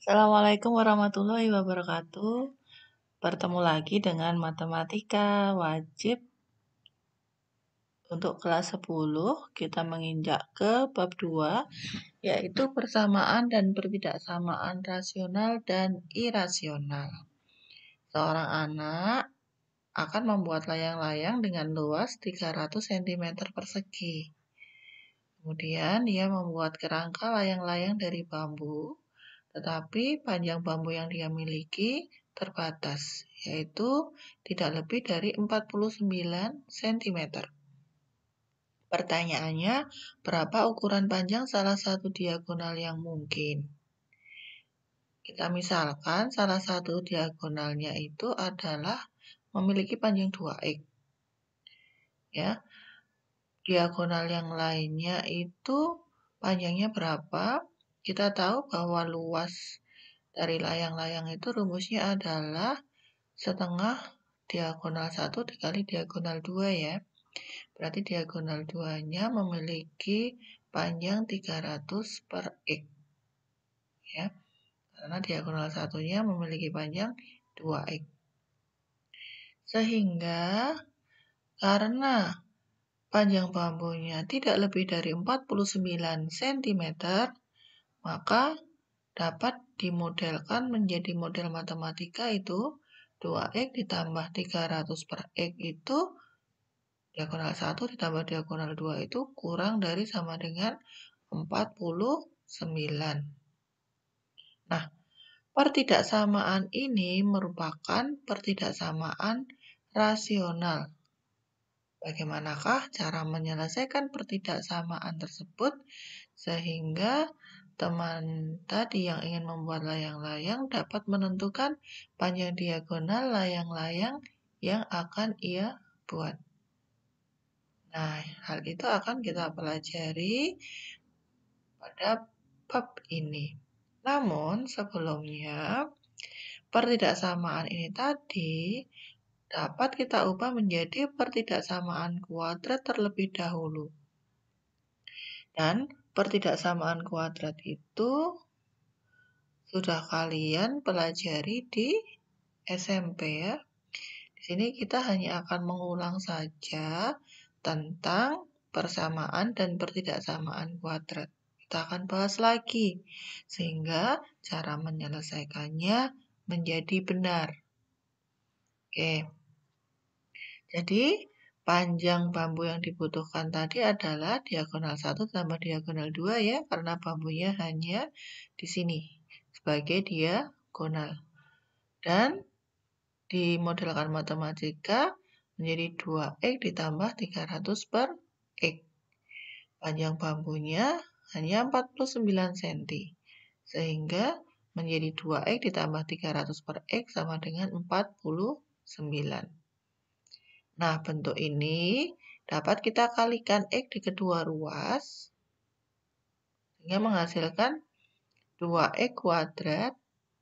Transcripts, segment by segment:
Assalamualaikum warahmatullahi wabarakatuh. Bertemu lagi dengan matematika wajib untuk kelas 10. Kita menginjak ke bab 2, yaitu persamaan dan pertidaksamaan rasional dan irasional. Seorang anak akan membuat layang-layang dengan luas 300 cm persegi. Kemudian dia membuat kerangka layang-layang dari bambu, tetapi panjang bambu yang dia miliki terbatas, yaitu tidak lebih dari 49 cm. Pertanyaannya, berapa ukuran panjang salah satu diagonal yang mungkin? Kita misalkan salah satu diagonalnya itu adalah memiliki panjang 2x. Ya. Diagonal yang lainnya itu panjangnya berapa? Kita tahu bahwa luas dari layang-layang itu rumusnya adalah setengah diagonal 1 dikali diagonal 2 ya. Berarti diagonal 2-nya memiliki panjang 300 per X. Ya. Karena diagonal 1-nya memiliki panjang 2X. Sehingga karena panjang bambunya tidak lebih dari 49 cm, maka dapat dimodelkan menjadi model matematika itu 2x ditambah 300 per x itu diagonal 1 ditambah diagonal 2 itu kurang dari sama dengan 49. Nah, pertidaksamaan ini merupakan pertidaksamaan rasional. Bagaimanakah cara menyelesaikan pertidaksamaan tersebut sehingga teman tadi yang ingin membuat layang-layang dapat menentukan panjang diagonal layang-layang yang akan ia buat. Nah, hal itu akan kita pelajari pada bab ini. Namun, sebelumnya, pertidaksamaan ini tadi dapat kita ubah menjadi pertidaksamaan kuadrat terlebih dahulu. Dan pertidaksamaan kuadrat itu sudah kalian pelajari di SMP ya. Di sini kita hanya akan mengulang saja tentang persamaan dan pertidaksamaan kuadrat. Kita akan bahas lagi sehingga cara menyelesaikannya menjadi benar. Oke. Jadi panjang bambu yang dibutuhkan tadi adalah diagonal 1 tambah diagonal 2 ya, karena bambunya hanya di sini sebagai diagonal. Dan dimodelkan matematika menjadi 2x ditambah 300 per x. Panjang bambunya hanya 49 cm. Sehingga menjadi 2x ditambah 300 per x sama dengan 49. Nah, bentuk ini dapat kita kalikan X di kedua ruas, sehingga menghasilkan 2X kuadrat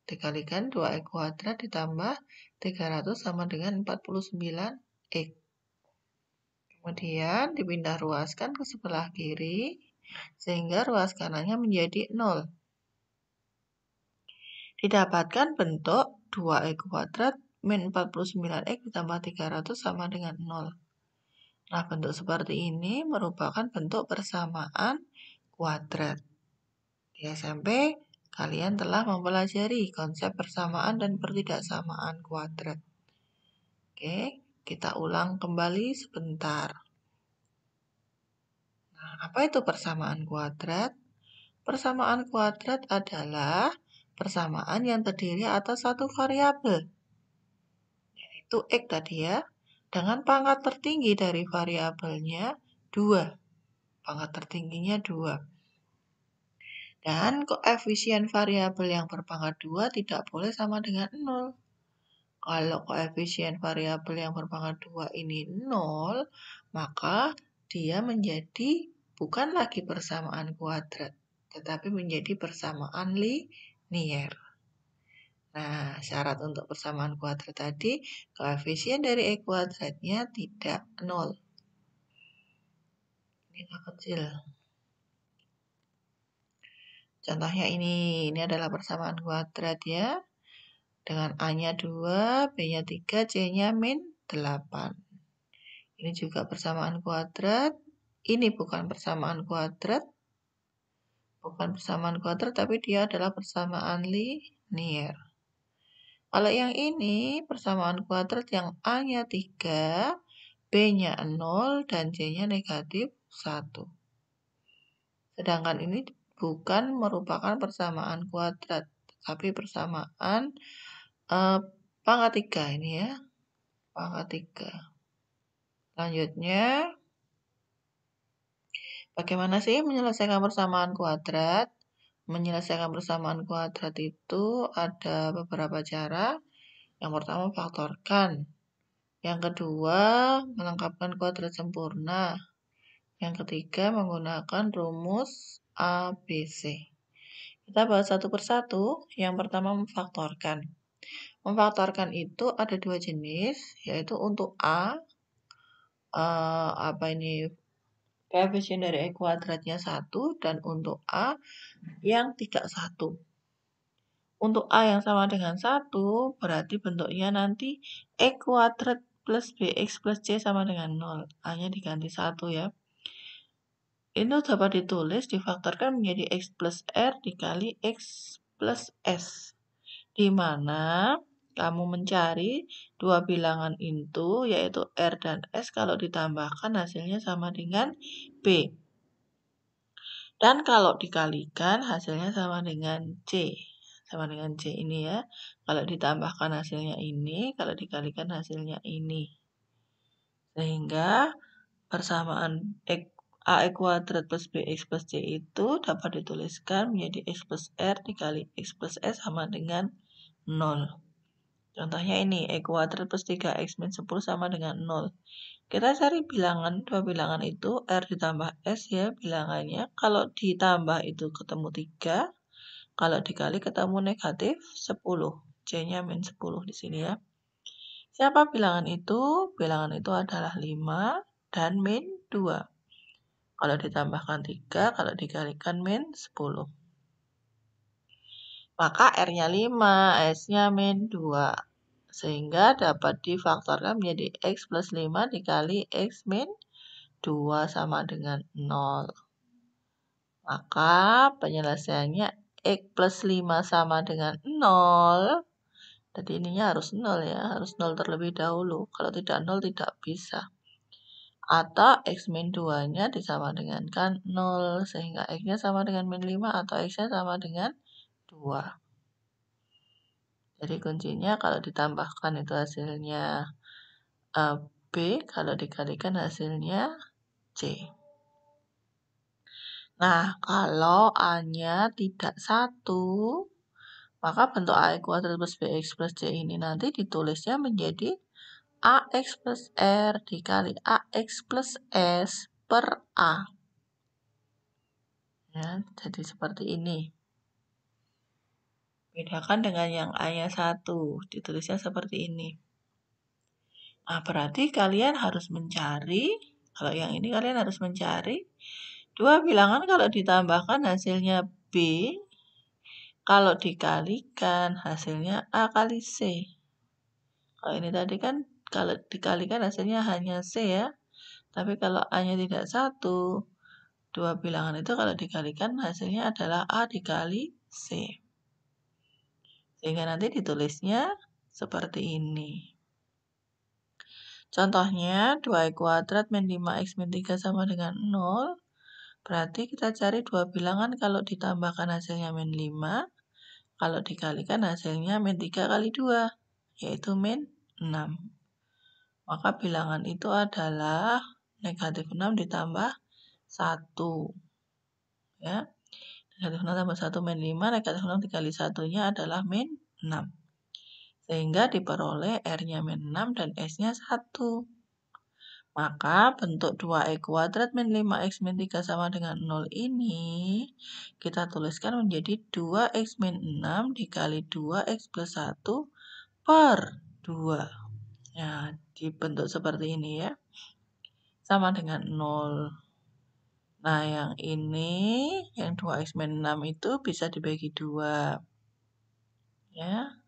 dikalikan 2X kuadrat ditambah 300 sama dengan 49X. Kemudian dipindah ruaskan ke sebelah kiri, sehingga ruas kanannya menjadi 0. Didapatkan bentuk 2X kuadrat min 49X ditambah 300 sama dengan 0. Nah, bentuk seperti ini merupakan bentuk persamaan kuadrat. Di SMP, kalian telah mempelajari konsep persamaan dan pertidaksamaan kuadrat. Oke, kita ulang kembali sebentar. Nah, apa itu persamaan kuadrat? Persamaan kuadrat adalah persamaan yang terdiri atas satu variabel, yaitu X tadi ya, dengan pangkat tertinggi dari variabelnya 2. Pangkat tertingginya 2. Dan koefisien variabel yang berpangkat 2 tidak boleh sama dengan 0. Kalau koefisien variabel yang berpangkat 2 ini 0, maka dia menjadi bukan lagi persamaan kuadrat, tetapi menjadi persamaan linier. Nah, syarat untuk persamaan kuadrat tadi, koefisien dari X kuadratnya tidak 0. Ini kecil. Contohnya ini adalah persamaan kuadrat ya. Dengan A-nya 2, B-nya 3, C-nya min 8. Ini juga persamaan kuadrat. Ini bukan persamaan kuadrat. Bukan persamaan kuadrat, tapi dia adalah persamaan linier. Kalau yang ini persamaan kuadrat yang A-nya 3, B-nya 0, dan C-nya negatif 1. Sedangkan ini bukan merupakan persamaan kuadrat, tapi persamaan pangkat 3 ini ya. Pangkat 3. Selanjutnya, bagaimana sih menyelesaikan persamaan kuadrat? Menyelesaikan persamaan kuadrat itu ada beberapa cara. Yang pertama, faktorkan. Yang kedua, melengkapkan kuadrat sempurna. Yang ketiga, menggunakan rumus ABC. Kita bahas satu persatu. Yang pertama, memfaktorkan. Memfaktorkan itu ada dua jenis, yaitu untuk koefisien dari E kuadratnya 1, dan untuk A yang tidak 1. Untuk A yang sama dengan 1, berarti bentuknya nanti E kuadrat plus BX plus C sama dengan 0. A-nya diganti 1 ya. Itu dapat ditulis, difaktorkan menjadi X plus R dikali X plus S. Di mana kamu mencari dua bilangan itu, yaitu R dan S, kalau ditambahkan hasilnya sama dengan B. Dan kalau dikalikan hasilnya sama dengan C. Sama dengan C ini ya. Kalau ditambahkan hasilnya ini, kalau dikalikan hasilnya ini. Sehingga persamaan A kuadrat plus BX plus C itu dapat dituliskan menjadi X plus R dikali X plus S sama dengan 0. Contohnya ini, E kuadrat plus 3X min 10 sama dengan 0. Kita cari bilangan, dua bilangan itu, R ditambah S ya bilangannya. Kalau ditambah itu ketemu 3, kalau dikali ketemu negatif 10. C-nya min 10 di sini ya. Siapa bilangan itu? Bilangan itu adalah 5 dan min 2. Kalau ditambahkan 3, kalau dikalikan min 10. Maka R-nya 5, S-nya min 2. Sehingga dapat difaktorkan menjadi X plus 5 dikali X min 2 sama dengan 0. Maka penyelesaiannya X plus 5 sama dengan 0. Jadi ininya harus 0 ya, harus 0 terlebih dahulu. Kalau tidak 0 tidak bisa. Atau X min 2-nya disama dengankan 0. Sehingga X-nya sama dengan min 5 atau X-nya sama dengan 2. Jadi kuncinya kalau ditambahkan itu hasilnya B, kalau dikalikan hasilnya C. Nah, kalau A-nya tidak 1, maka bentuk A kuadrat plus BX plus C ini nanti ditulisnya menjadi AX plus R dikali AX plus S per A. Ya, jadi seperti ini. Bedakan dengan yang A-nya 1, ditulisnya seperti ini. Nah, berarti kalian harus mencari, kalau yang ini kalian harus mencari dua bilangan kalau ditambahkan hasilnya B, kalau dikalikan hasilnya A kali C. Kalau ini tadi kan kalau dikalikan hasilnya hanya C ya. Tapi kalau A-nya tidak 1, dua bilangan itu kalau dikalikan hasilnya adalah A dikali C. Sehingga nanti ditulisnya seperti ini. Contohnya 2x kuadrat min 5x min 3 sama dengan 0. Berarti kita cari dua bilangan kalau ditambahkan hasilnya min 5. Kalau dikalikan hasilnya min 3 kali 2. Yaitu min 6. Maka bilangan itu adalah negatif 6 ditambah 1. Ya. Negatif 6 tambah 1 min 5. Negatif 6 dikali 1-nya adalah min 6. Sehingga diperoleh R-nya min 6 dan S-nya 1. Maka bentuk 2x kuadrat min 5x min 3 sama dengan 0 ini kita tuliskan menjadi 2x min 6 dikali 2x plus 1 per 2. Nah, dibentuk seperti ini ya. Sama dengan 0. Nah, yang ini, yang 2x min 6 itu bisa dibagi 2. Ya.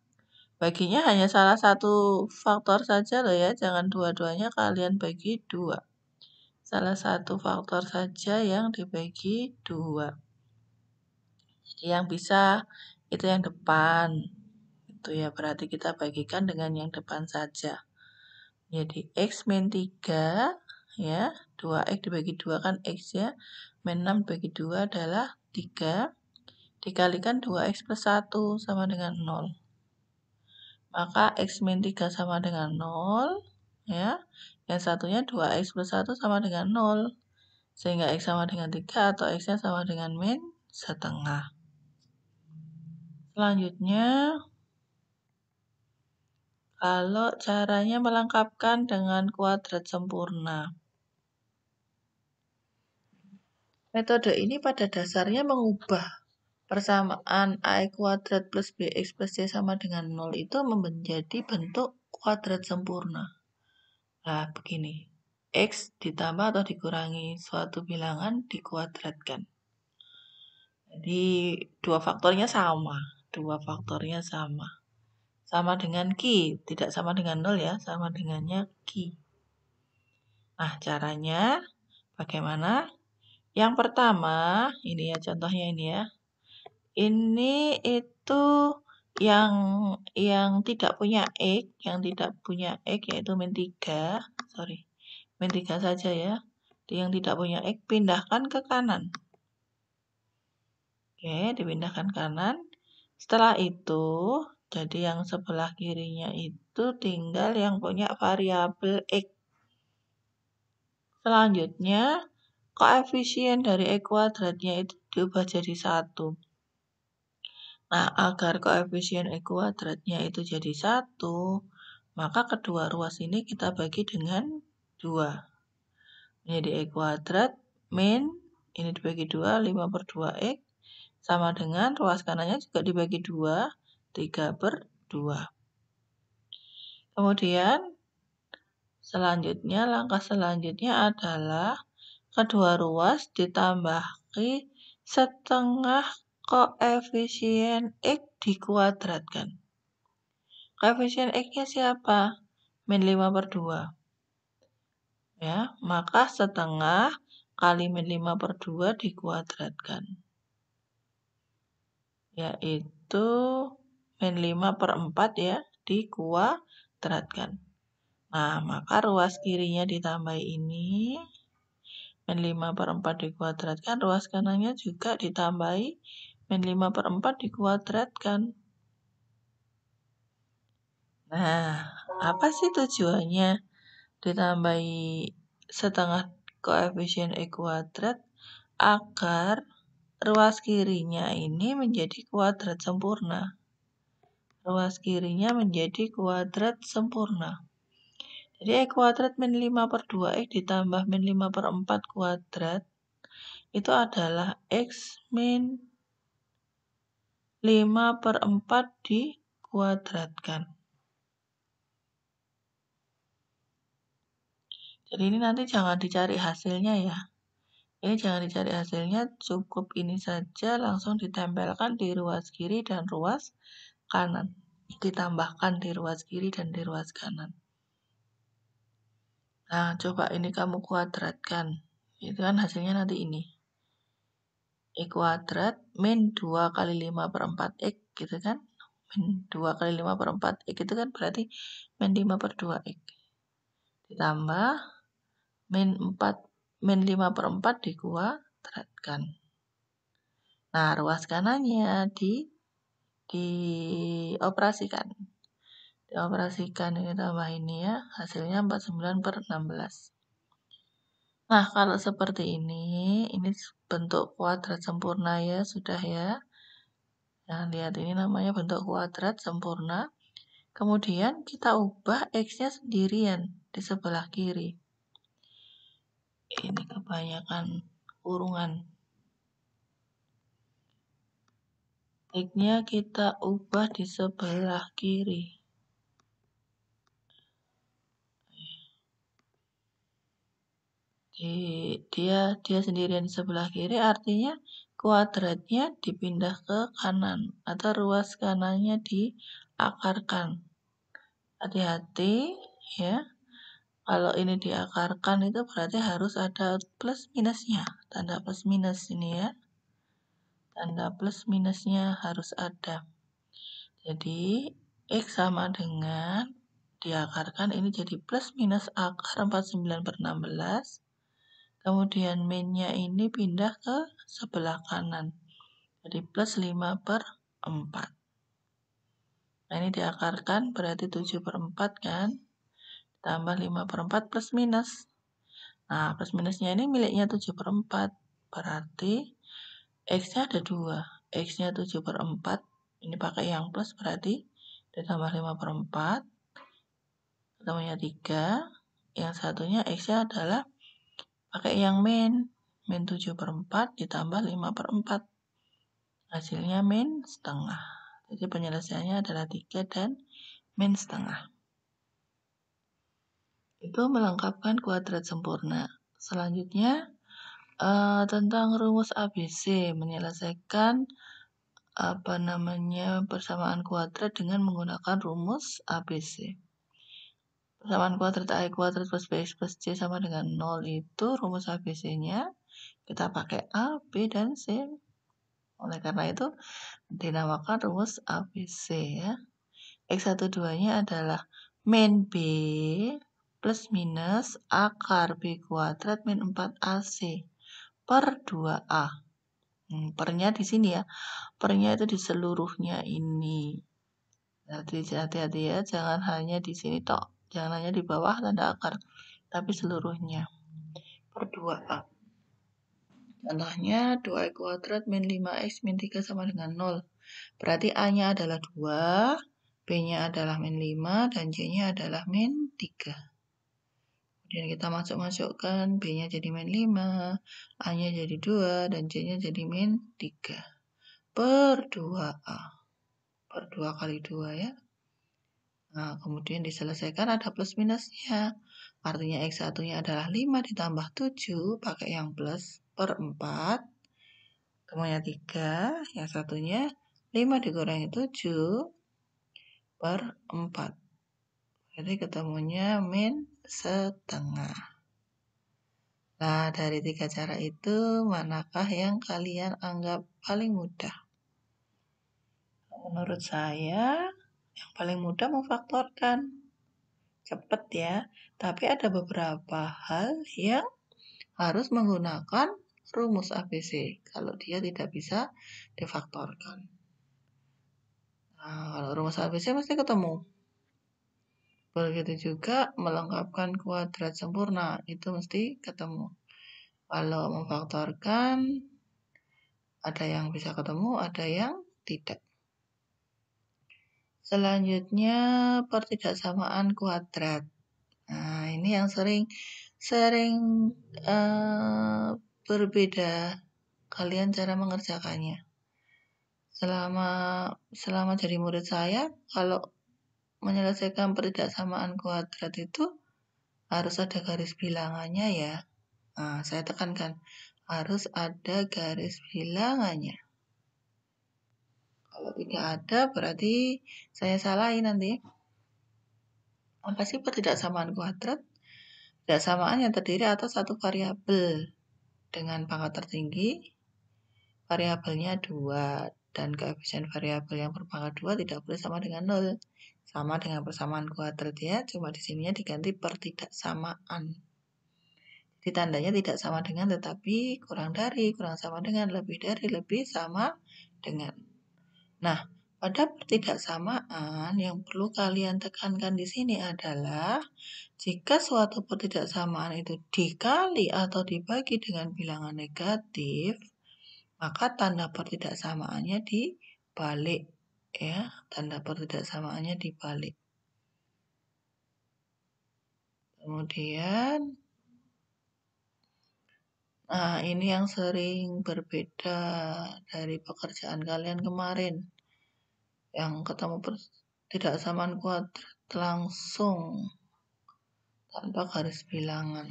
Baginya hanya salah satu faktor saja loh ya, jangan dua-duanya kalian bagi 2. Salah satu faktor saja yang dibagi 2. Jadi yang bisa itu yang depan. Itu ya, berarti kita bagikan dengan yang depan saja. Jadi x min 3, ya, 2x dibagi 2 kan x ya, min 6 dibagi 2 adalah 3, dikalikan 2x plus 1 sama dengan 0. Maka x min 3 sama dengan 0, ya, yang satunya 2x plus 1 sama dengan 0, sehingga x sama dengan 3 atau x-nya sama dengan min setengah. Selanjutnya, kalau caranya melengkapkan dengan kuadrat sempurna. Metode ini pada dasarnya mengubah persamaan a kuadrat plus bx plus c sama dengan 0 itu menjadi bentuk kuadrat sempurna. Nah, begini. X ditambah atau dikurangi suatu bilangan dikuadratkan. Jadi, dua faktornya sama. Sama dengan Q, tidak sama dengan 0 ya, sama dengannya Q. Nah, caranya bagaimana? Yang pertama, ini ya contohnya ini ya. Ini itu yang tidak punya X, yaitu min 3, min 3 saja ya. Yang tidak punya X pindahkan ke kanan. Oke, dipindahkan kanan. Setelah itu, jadi yang sebelah kirinya itu tinggal yang punya variabel X. Selanjutnya, koefisien dari X kuadratnya itu diubah jadi 1. Nah, agar koefisien X kuadratnya itu jadi 1, maka kedua ruas ini kita bagi dengan 2. Menjadi X kuadrat min, ini dibagi 2, 5/2X, sama dengan ruas kanannya juga dibagi 2, 3/2. Kemudian, langkah selanjutnya adalah kedua ruas ditambahkan setengah koefisien X dikuadratkan. Koefisien X-nya siapa? Min 5/2. Ya, maka setengah kali min 5/2 dikuadratkan. Yaitu min 5/4 ya, dikuadratkan. Nah, maka ruas kirinya ditambah ini. Min 5/4 dikuadratkan, ruas kanannya juga ditambahi min 5/4 dikuadratkan. Nah, apa sih tujuannya ditambahi setengah koefisien X kuadrat? Agar ruas kirinya ini menjadi kuadrat sempurna. Jadi X kuadrat min 5/2X ditambah min 5/4 kuadrat itu adalah X min 5/4 dikuadratkan. Jadi ini nanti jangan dicari hasilnya ya. Ini jangan dicari hasilnya, cukup ini saja langsung ditempelkan di ruas kiri dan ruas kanan. Ditambahkan di ruas kiri dan di ruas kanan. Nah, coba ini kamu kuadratkan. Itu kan hasilnya nanti ini. X kuadrat min 2 kali 5/4X gitu kan. Min 2 kali 5/4X itu kan berarti min 5/2X. Ditambah min 5/4 dikuadratkan. Nah, ruas kanannya dioperasikan. Ini tambah ini ya, hasilnya 49/16. Nah, kalau seperti ini bentuk kuadrat sempurna ya, sudah ya. Nah, lihat ini namanya bentuk kuadrat sempurna. Kemudian kita ubah X-nya sendirian di sebelah kiri. Ini kebanyakan kurungan. X-nya kita ubah di sebelah kiri. Dia sendirian di sebelah kiri, artinya kuadratnya dipindah ke kanan atau ruas kanannya diakarkan. Hati-hati ya. Kalau ini diakarkan itu berarti harus ada plus minusnya. Tanda plus minus ini ya. Tanda plus minusnya harus ada. Jadi X sama dengan diakarkan ini jadi plus minus akar 49/16. Kemudian min-nya ini pindah ke sebelah kanan. Jadi plus 5/4. Nah ini diakarkan berarti 7/4 kan. Tambah 5/4 plus minus. Nah plus minusnya ini miliknya 7/4. Berarti X-nya ada 2. X-nya 7/4. Ini pakai yang plus berarti ditambah 5/4. Ketemunya 3. Yang satunya X-nya adalah pakai yang min. Min 7/4 ditambah 5/4. Hasilnya min setengah. Jadi penyelesaiannya adalah 3 dan min setengah. Itu melengkapkan kuadrat sempurna. Selanjutnya tentang rumus ABC, menyelesaikan persamaan kuadrat dengan menggunakan rumus ABC. Persamaan kuadrat A kuadrat plus BX plus C sama dengan 0 itu rumus ABC-nya kita pakai A, B, dan C. Oleh karena itu dinamakan rumus ABC ya. X12-nya adalah min B plus minus akar B kuadrat min 4AC per 2A. Pernya di sini ya. Pernya itu di seluruhnya ini. Jadi hati-hati ya, jangan hanya di sini tok. Jangan hanya di bawah tanda akar, tapi seluruhnya. Per 2A. Contohnya 2A kuadrat min 5X min 3 sama dengan 0. Berarti A-nya adalah 2, B-nya adalah min 5, dan C-nya adalah min 3. Kemudian kita masuk-masukkan, B-nya jadi min 5, A-nya jadi 2, dan C-nya jadi min 3. Per 2A. Per 2 kali 2 ya. Nah, kemudian diselesaikan ada plus minusnya. Artinya X1-nya adalah 5 ditambah 7, pakai yang plus, per 4. Temunya 3, yang satunya 5 dikurangi 7, per 4. Jadi ketemunya min setengah. Nah, dari 3 cara itu, manakah yang kalian anggap paling mudah? Menurut saya, yang paling mudah memfaktorkan. Cepat ya, tapi ada beberapa hal yang harus menggunakan rumus ABC kalau dia tidak bisa difaktorkan. Nah, kalau rumus ABC mesti ketemu. Begitu juga melengkapkan kuadrat sempurna, itu mesti ketemu. Kalau memfaktorkan, ada yang bisa ketemu, ada yang tidak. Selanjutnya, pertidaksamaan kuadrat. Nah, ini yang sering berbeda kalian cara mengerjakannya. Selama jadi murid saya, kalau menyelesaikan pertidaksamaan kuadrat itu harus ada garis bilangannya ya. Nah, saya tekankan harus ada garis bilangannya. Kalau tidak ada berarti saya salahin nanti. Apa sih pertidaksamaan kuadrat? Pertidaksamaan yang terdiri atas satu variabel dengan pangkat tertinggi, variabelnya 2, dan koefisien variabel yang berpangkat 2 tidak boleh sama dengan 0. Sama dengan persamaan kuadrat ya, cuma di sininya diganti pertidaksamaan. Jadi tandanya tidak sama dengan, tetapi kurang dari, kurang sama dengan, lebih dari, lebih sama dengan. Nah, pada pertidaksamaan yang perlu kalian tekankan di sini adalah jika suatu pertidaksamaan itu dikali atau dibagi dengan bilangan negatif, maka tanda pertidaksamaannya dibalik ya, tanda pertidaksamaannya dibalik. Kemudian nah, ini yang sering berbeda dari pekerjaan kalian kemarin. Yang ketemu pertidaksamaan kuadrat langsung tanpa garis bilangan.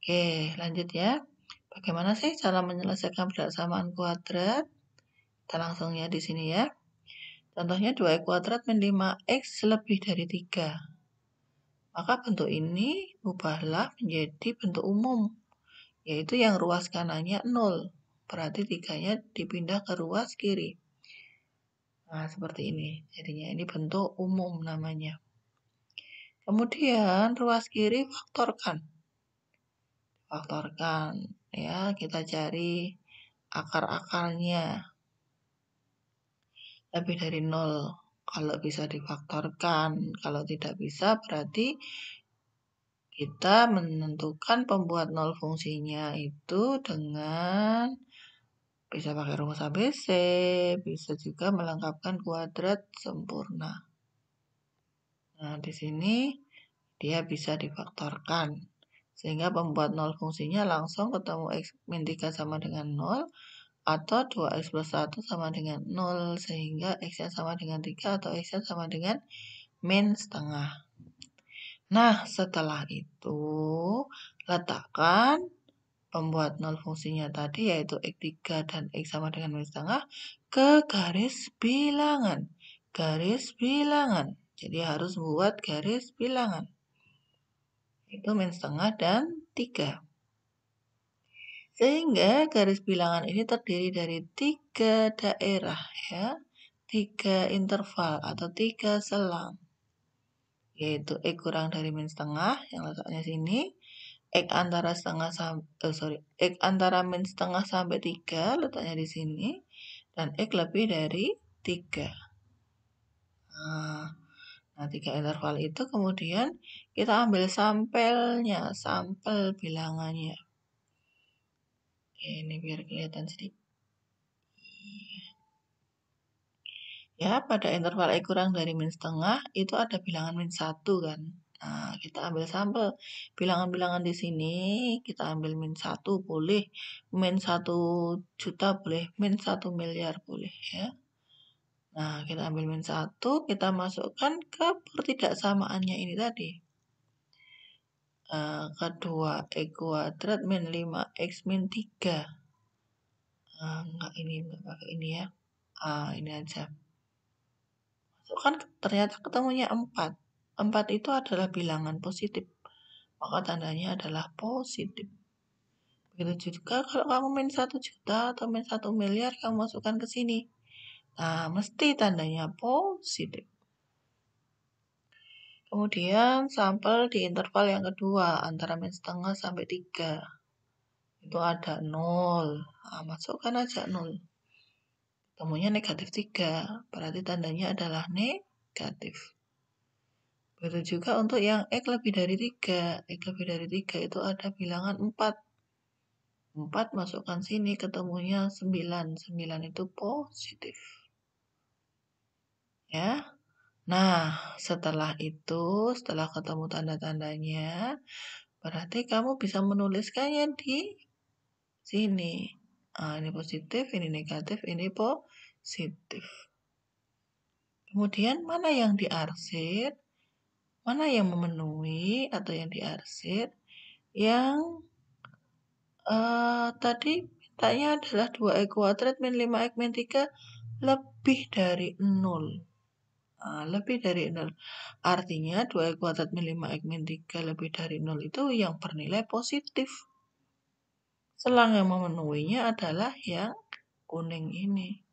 Oke, lanjut ya. Bagaimana sih cara menyelesaikan persamaan kuadrat? Kita langsung ya di sini ya. Contohnya 2x kuadrat min 5x lebih dari 3. Maka bentuk ini ubahlah menjadi bentuk umum, yaitu yang ruas kanannya 0. Berarti 3-nya dipindah ke ruas kiri. Nah, seperti ini. Jadinya ini bentuk umum namanya. Kemudian ruas kiri faktorkan. Faktorkan ya, kita cari akar-akarnya. Lebih dari 0 kalau bisa difaktorkan. Kalau tidak bisa berarti kita menentukan pembuat 0 fungsinya itu dengan bisa pakai rumus ABC, bisa juga melengkapkan kuadrat sempurna. Nah, di sini dia bisa difaktorkan. Sehingga pembuat 0 fungsinya langsung ketemu x min 3 sama dengan 0, atau 2x plus 1 sama dengan 0, sehingga x-nya sama dengan 3 atau x-nya sama dengan min setengah. Nah, setelah itu, letakkan pembuat 0 fungsinya tadi, yaitu x3 dan x sama dengan min setengah, ke garis bilangan. Garis bilangan. Jadi harus membuat garis bilangan. Itu min setengah dan 3. Sehingga garis bilangan ini terdiri dari 3 daerah ya. 3 interval atau 3 selang. Yaitu x kurang dari min setengah yang letaknya sini. X antara X antara min setengah sampai 3 letaknya di sini. Dan X lebih dari 3. Nah, 3 interval itu kemudian kita ambil sampelnya, sampel bilangannya. Oke, ini biar kelihatan sedikit. Ya, pada interval X kurang dari min setengah itu ada bilangan min 1 kan. Nah, kita ambil sampel bilangan-bilangan di sini, kita ambil min 1 boleh, min 1 juta boleh, min 1 miliar boleh ya. Nah, kita ambil min 1, kita masukkan ke pertidaksamaannya ini tadi. Kedua, x kuadrat min 5x min 3. Enggak, ini enggak pakai ini ya. Ini aja. Masukkan, ternyata ketemunya 4. 4 itu adalah bilangan positif. Maka tandanya adalah positif. Begitu juga kalau kamu min 1 juta atau min 1 miliar, kamu masukkan ke sini. Nah, mesti tandanya positif. Kemudian sampel di interval yang kedua antara min setengah sampai 3. Itu ada 0. Nah, masukkan aja 0. Temunya negatif 3. Berarti tandanya adalah negatif. Begitu juga untuk yang X lebih dari 3. X lebih dari 3 itu ada bilangan 4. 4 masukkan sini ketemunya 9. 9 itu positif. Ya. Nah, setelah itu, setelah ketemu tanda-tandanya, berarti kamu bisa menuliskannya di sini. Ini positif, ini negatif, ini positif. Kemudian mana yang diarsir? Mana yang memenuhi atau yang diarsir? Yang tadi mintanya adalah 2x kuadrat min 5x min 3 lebih dari 0. Lebih dari 0. Artinya 2x kuadrat min 5x min 3 lebih dari 0 itu yang bernilai positif. Selang yang memenuhinya adalah yang kuning ini.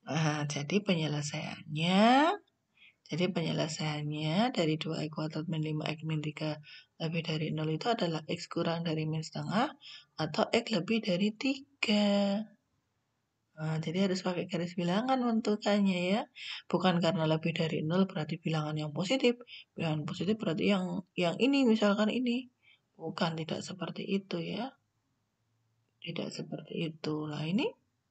Nah, jadi penyelesaiannya dari 2x kuadrat min 5x min 3 lebih dari 0 itu adalah x kurang dari min setengah atau x lebih dari 3. Nah, jadi harus pakai garis bilangan menentukannya ya. Bukan karena lebih dari 0 berarti bilangan yang positif. Bilangan positif berarti yang ini, misalkan ini. Bukan, tidak seperti itu ya. Tidak seperti itu. Nah, ini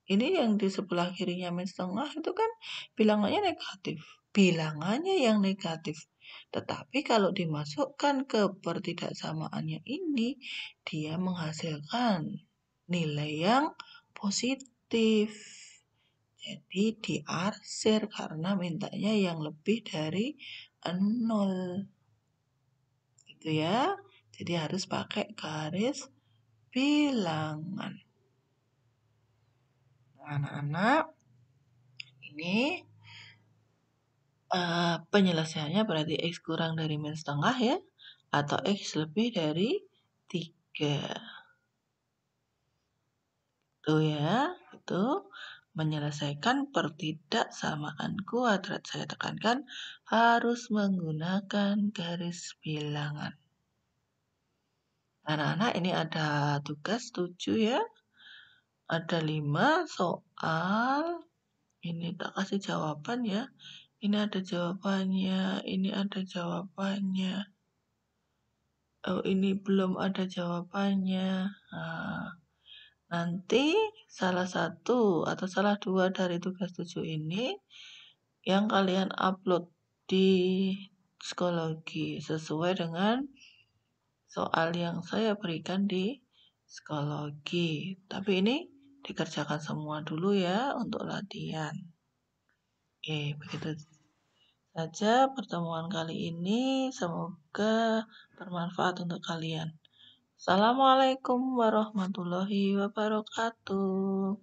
yang di sebelah kirinya min setengah itu kan bilangannya negatif. Bilangannya yang negatif. Tetapi kalau dimasukkan ke pertidaksamaannya ini, dia menghasilkan nilai yang positif. Jadi diarsir karena mintanya yang lebih dari 0. Gitu ya. Jadi harus pakai garis bilangan. Nah, anak-anak, ini penyelesaiannya berarti X kurang dari min setengah ya, atau X lebih dari 3. Itu ya, itu menyelesaikan pertidaksamaan kuadrat. Saya tekankan harus menggunakan garis bilangan. Anak-anak, ini ada tugas 7 ya. Ada 5 soal. Ini tak kasih jawaban ya. Ini ada jawabannya, ini ada jawabannya. Oh, ini belum ada jawabannya. Nah, nanti salah satu atau salah 2 dari tugas 7 ini yang kalian upload di psikologi sesuai dengan soal yang saya berikan di psikologi. Tapi ini dikerjakan semua dulu ya untuk latihan. Oke, begitu saja pertemuan kali ini. Semoga bermanfaat untuk kalian. Assalamualaikum warahmatullahi wabarakatuh.